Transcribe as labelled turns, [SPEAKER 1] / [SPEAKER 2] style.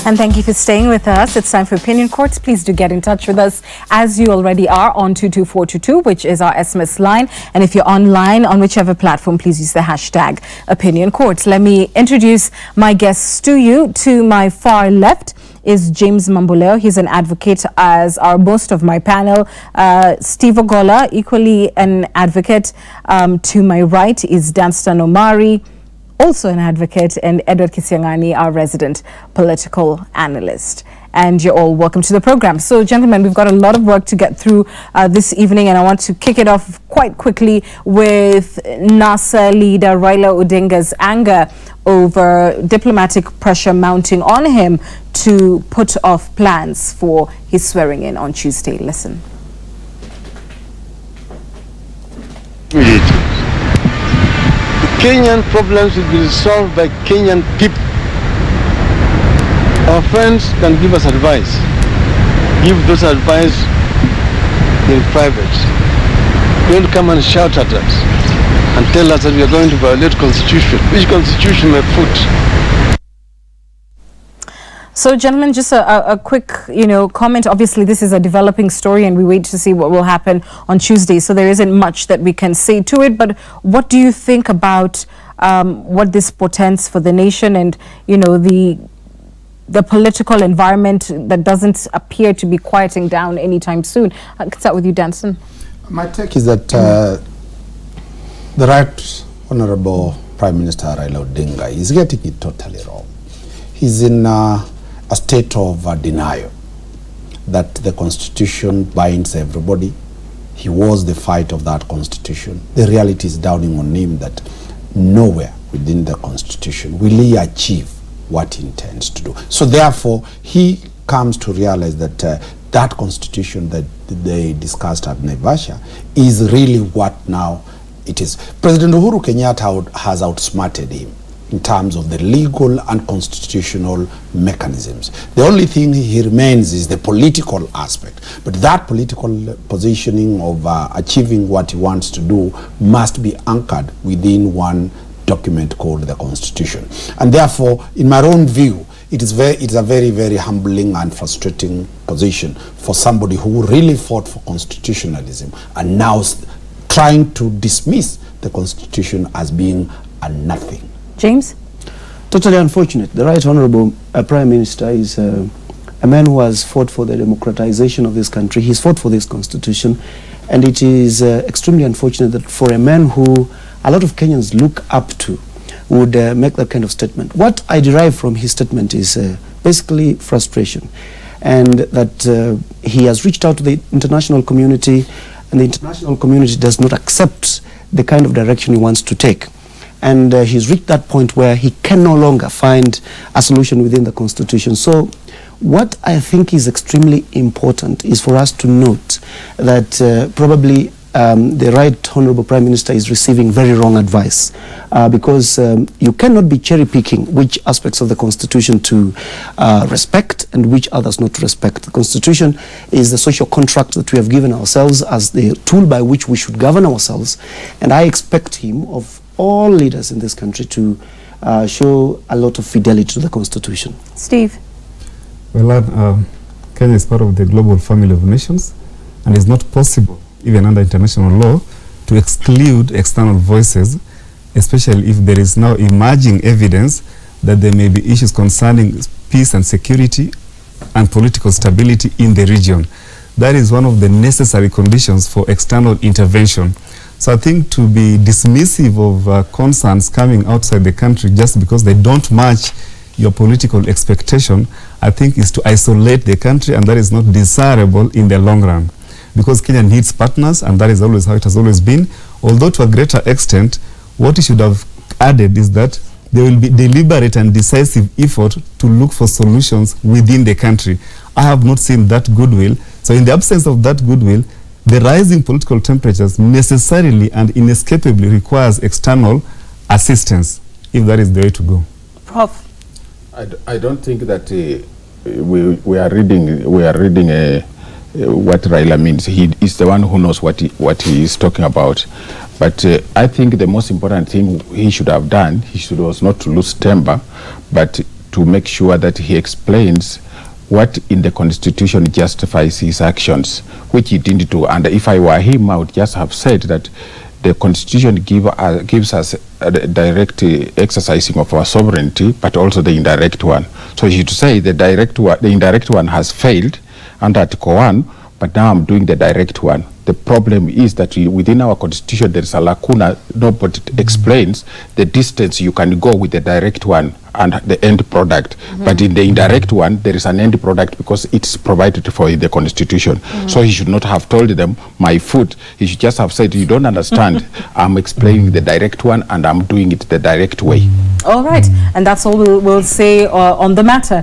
[SPEAKER 1] And thank you for staying with us. It's time for Opinion Courts. Please do get in touch with us as you already are on 22422, which is our SMS line. And if you're online on whichever platform, please use the hashtag Opinion Courts. Let me introduce my guests to you. To my far left is James Mambuleo. He's an advocate, as are most of my panel. Steve Ogola, equally an advocate. To my right is Danstan Omari, also an advocate, and Edward Kisiangani, our resident political analyst. And you're all welcome to the program. So, gentlemen, we've got a lot of work to get through this evening, and I want to kick it off quite quickly with NASA leader Raila Odinga's anger over diplomatic pressure mounting on him to put off plans for his swearing in on Tuesday. Listen.
[SPEAKER 2] Kenyan problems will be resolved by Kenyan people. Our friends can give us advice. Give those advice in private. Don't come and shout at us and tell us that we are going to violate Constitution. Which Constitution, my foot?
[SPEAKER 1] So, gentlemen, just a quick, comment. Obviously, this is a developing story, and we wait to see what will happen on Tuesday. So there isn't much that we can say to it. But what do you think about what this portends for the nation and, the political environment that doesn't appear to be quieting down anytime soon? I can start with you, Danson.
[SPEAKER 3] My take is that the Right Honorable Prime Minister Raila Odinga is getting it totally wrong. He's in a state of denial that the Constitution binds everybody. He was the fight of that Constitution. The reality is dawning on him that nowhere within the Constitution will he achieve what he intends to do. So therefore, he comes to realize that that Constitution that they discussed at Naivasha is really what now it is. President Uhuru Kenyatta has outsmarted him in terms of the legal and constitutional mechanisms. The only thing he remains is the political aspect. But that political positioning of achieving what he wants to do must be anchored within one document called the Constitution. And therefore, in my own view, it's a very, very humbling and frustrating position for somebody who really fought for constitutionalism and now trying to dismiss the Constitution as being a nothing.
[SPEAKER 1] James?
[SPEAKER 4] Totally unfortunate. The Right Honorable Prime Minister is a man who has fought for the democratization of this country. He's fought for this Constitution, and it is extremely unfortunate that for a man who a lot of Kenyans look up to would make that kind of statement. What I derive from his statement is basically frustration, and that he has reached out to the international community, and the international community does not accept the kind of direction he wants to take. And he's reached that point where he can no longer find a solution within the Constitution. So what I think is extremely important is for us to note that probably the Right Honorable Prime Minister is receiving very wrong advice because you cannot be cherry-picking which aspects of the Constitution to respect and which others not to respect. The Constitution is the social contract that we have given ourselves as the tool by which we should govern ourselves, and I expect him of all leaders in this country to show a lot of fidelity to the Constitution.
[SPEAKER 1] Steve?
[SPEAKER 5] Well, Kenya is part of the global family of nations, and it's not possible, even under international law, to exclude external voices, especially if there is now emerging evidence that there may be issues concerning peace and security and political stability in the region. That is one of the necessary conditions for external intervention. So I think to be dismissive of concerns coming outside the country just because they don't match your political expectation, I think is to isolate the country, and that is not desirable in the long run. Because Kenya needs partners, and that is always how it has always been. Although to a greater extent, what he should have added is that there will be deliberate and decisive effort to look for solutions within the country. I have not seen that goodwill. So in the absence of that goodwill, the rising political temperatures necessarily and inescapably requires external assistance, if that is the way to go.
[SPEAKER 1] Prof?
[SPEAKER 6] I don't think that we are reading what Raila means. He is the one who knows what he is talking about. But I think the most important thing he should have done, was not to lose temper, but to to make sure that he explains what in the Constitution justifies his actions, which he didn't do. And if I were him, I would just have said that the Constitution gives us a direct exercising of our sovereignty, but also the indirect one. So he should say the indirect one has failed under Article 1, but now I'm doing the direct one. The problem is that within our Constitution there is a lacuna. Nobody explains the distance you can go with the direct one and the end product. But in the indirect one, there is an end product because it's provided for in the Constitution. So he should not have told them, my foot. He should just have said, you don't understand. I'm explaining the direct one and I'm doing it the direct way.
[SPEAKER 1] All right. And that's all we'll say on the matter.